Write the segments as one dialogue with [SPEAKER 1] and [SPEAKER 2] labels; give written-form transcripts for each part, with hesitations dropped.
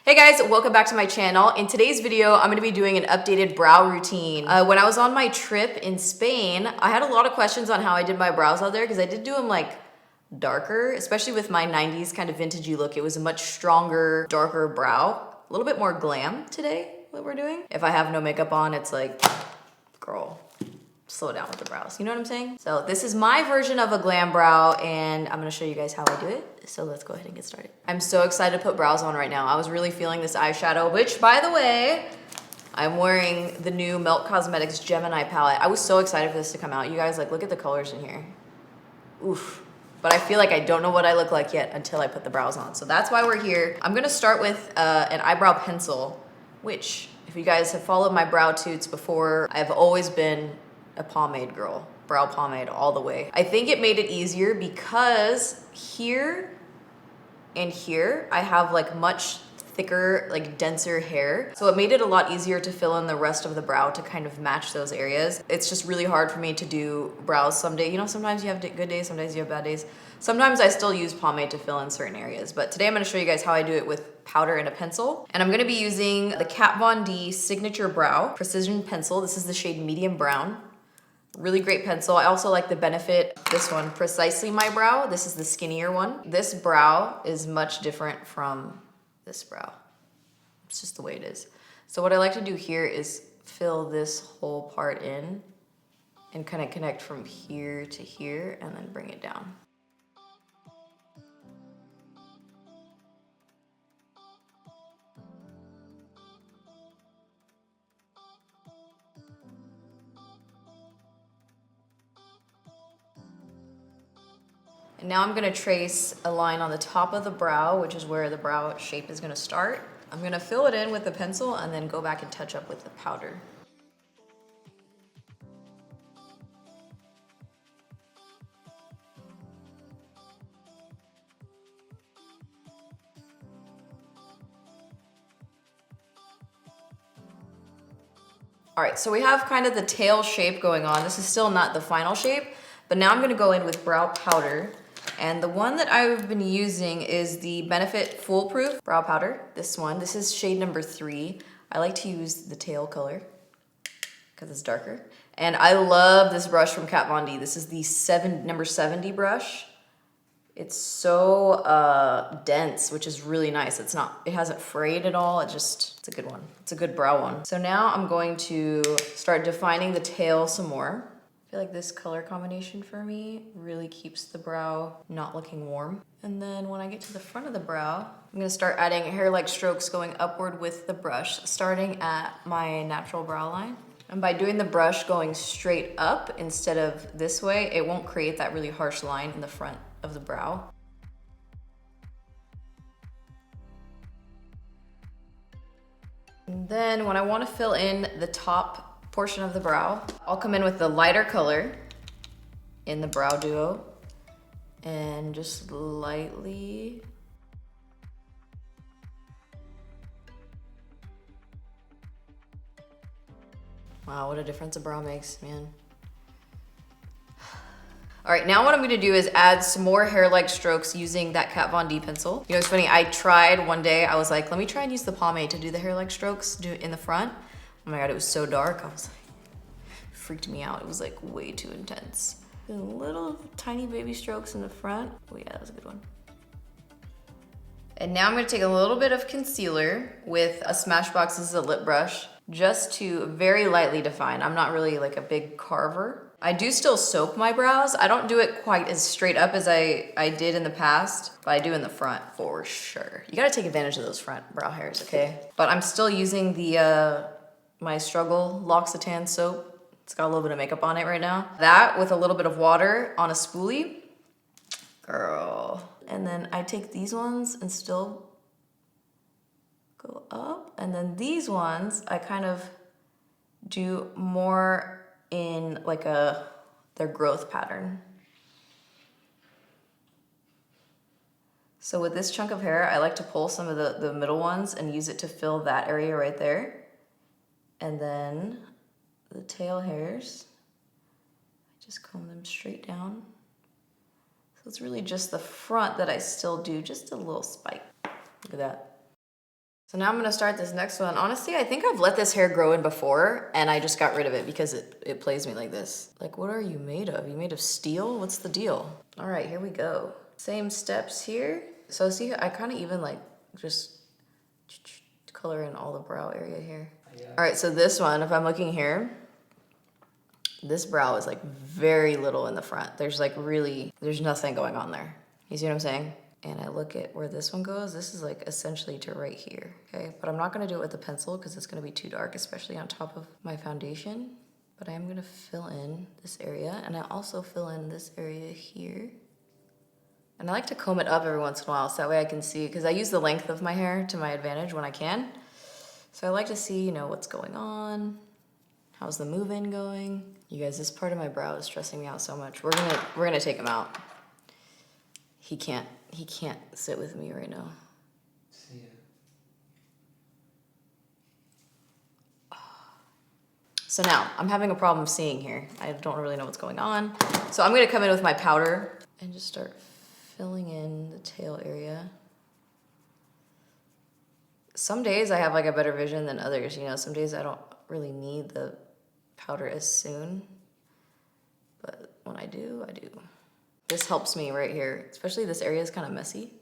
[SPEAKER 1] Hey guys, welcome back to my channel. In today's video, I'm gonna be doing an updated brow routine. When I was on my trip in Spain, I had a lot of questions on how I did my brows out there because I did do them like darker, especially with my 90s kind of vintagey look. It was a much stronger, darker brow. A little bit more glam today, what we're doing. If I have no makeup on, it's like, girl, slow down with the brows. You know what I'm saying? So this is my version of a glam brow and I'm gonna show you guys how I do it. So let's go ahead and get started. I'm so excited to put brows on right now. I was really feeling this eyeshadow, which by the way, I'm wearing the new Melt Cosmetics Gemini palette. I was so excited for this to come out. You guys, like, look at the colors in here. Oof. But I feel like I don't know what I look like yet until I put the brows on. So that's why we're here. I'm gonna start with an eyebrow pencil, which if you guys have followed my brow toots before, I've always been a pomade girl, brow pomade all the way. I think it made it easier because here and here, I have like much thicker, like denser hair. So it made it a lot easier to fill in the rest of the brow to kind of match those areas. It's just really hard for me to do brows someday. You know, sometimes you have good days, sometimes you have bad days. Sometimes I still use pomade to fill in certain areas, but today I'm gonna show you guys how I do it with powder and a pencil. And I'm gonna be using the Kat Von D Signature Brow Precision Pencil. This is the shade Medium Brown. Really great pencil. I also like the Benefit, this one, Precisely My Brow. This is the skinnier one. This brow is much different from this brow. It's just the way it is. So what I like to do here is fill this whole part in and kind of connect from here to here and then bring it down. And now I'm gonna trace a line on the top of the brow, which is where the brow shape is gonna start. I'm gonna fill it in with the pencil and then go back and touch up with the powder. All right, so we have kind of the tail shape going on. This is still not the final shape, but now I'm gonna go in with brow powder. And the one that I've been using is the Benefit Foolproof Brow Powder. This one, this is shade number 3. I like to use the tail color because it's darker. And I love this brush from Kat Von D. This is the number 70 brush. It's so dense, which is really nice. It hasn't frayed at all. It's a good one. It's a good brow one. So now I'm going to start defining the tail some more. I feel like this color combination for me really keeps the brow not looking warm. And then when I get to the front of the brow, I'm gonna start adding hair-like strokes going upward with the brush, starting at my natural brow line. And by doing the brush going straight up instead of this way, it won't create that really harsh line in the front of the brow. And then when I wanna fill in the top portion of the brow, I'll come in with the lighter color in the brow duo and just lightly wow, what a difference a brow makes, man. All right, now what I'm gonna do is add some more hair-like strokes using that Kat Von D pencil. You know, it's funny, I tried one day, I was like, let me try and use the pomade to do the hair-like strokes, do it in the front. Oh my God, it was so dark. I was like, freaked me out. It was like way too intense. Little tiny baby strokes in the front. Oh yeah, that was a good one. And now I'm gonna take a little bit of concealer with a Smashbox, this is a lip brush, just to very lightly define. I'm not really like a big carver. I do still soap my brows. I don't do it quite as straight up as I did in the past, but I do in the front for sure. You gotta take advantage of those front brow hairs, okay? But I'm still using the my Struggle L'Occitane soap. It's got a little bit of makeup on it right now. That with a little bit of water on a spoolie. Girl. And then I take these ones and still go up. And then these ones, I kind of do more in like their growth pattern. So with this chunk of hair, I like to pull some of the middle ones and use it to fill that area right there. And then the tail hairs, I just comb them straight down. So it's really just the front that I still do just a little spike. Look at that. So now I'm gonna start this next one. Honestly, I think I've let this hair grow in before and I just got rid of it because it plays me like this. Like, what are you made of? You made of steel? What's the deal? All right, here we go. Same steps here. So see, I kind of even like just color in all the brow area here. Yeah. All right, so this one, if I'm looking here, this brow is like very little in the front. There's like really, there's nothing going on there. You see what I'm saying? And I look at where this one goes, this is like essentially to right here, okay? But I'm not gonna do it with the pencil because it's gonna be too dark, especially on top of my foundation. But I am gonna fill in this area, and I also fill in this area here. And I like to comb it up every once in a while so that way I can see, because I use the length of my hair to my advantage when I can. So I like to see, you know, what's going on. How's the move-in going? You guys, this part of my brow is stressing me out so much. We're gonna take him out. He can't sit with me right now. See ya. So now, I'm having a problem seeing here. I don't really know what's going on. So I'm gonna come in with my powder and just start filling in the tail area. Some days I have like a better vision than others, you know. Some days I don't really need the powder as soon. But when I do, I do. This helps me right here, especially this area is kind of messy.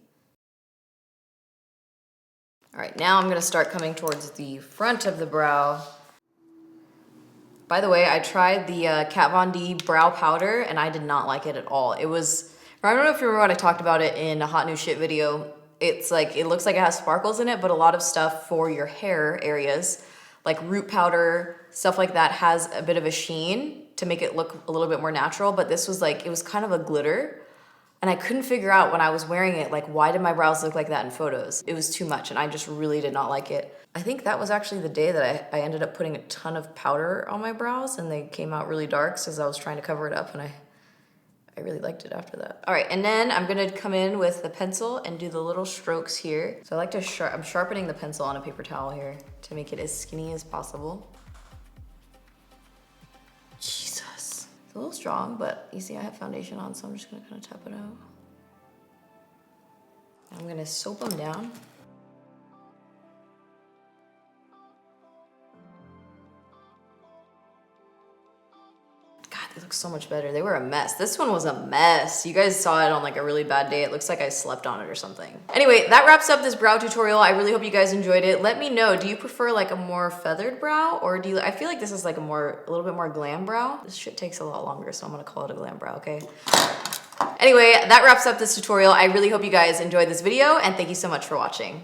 [SPEAKER 1] All right, now I'm gonna start coming towards the front of the brow. By the way, I tried the Kat Von D brow powder and I did not like it at all. It was, I don't know if you remember when I talked about it in a hot new shit video. It's like, it looks like it has sparkles in it, but a lot of stuff for your hair areas, like root powder, stuff like that has a bit of a sheen to make it look a little bit more natural, but this was like, it was kind of a glitter. And I couldn't figure out when I was wearing it, like, why did my brows look like that in photos? It was too much, and I just really did not like it. I think that was actually the day that I ended up putting a ton of powder on my brows, and they came out really dark as I was trying to cover it up, and I really liked it after that. All right, and then I'm gonna come in with the pencil and do the little strokes here. So I like to I'm sharpening the pencil on a paper towel here to make it as skinny as possible. Jesus. It's a little strong, but you see I have foundation on, so I'm just gonna kind of tap it out. I'm gonna soap them down. God, they look so much better. They were a mess. This one was a mess. You guys saw it on like a really bad day. It looks like I slept on it or something. Anyway, that wraps up this brow tutorial. I really hope you guys enjoyed it. Let me know, do you prefer like a more feathered brow, or do you, I feel like this is like a little bit more glam brow. This shit takes a lot longer, so I'm gonna call it a glam brow, okay? Anyway, that wraps up this tutorial. I really hope you guys enjoyed this video, and thank you so much for watching.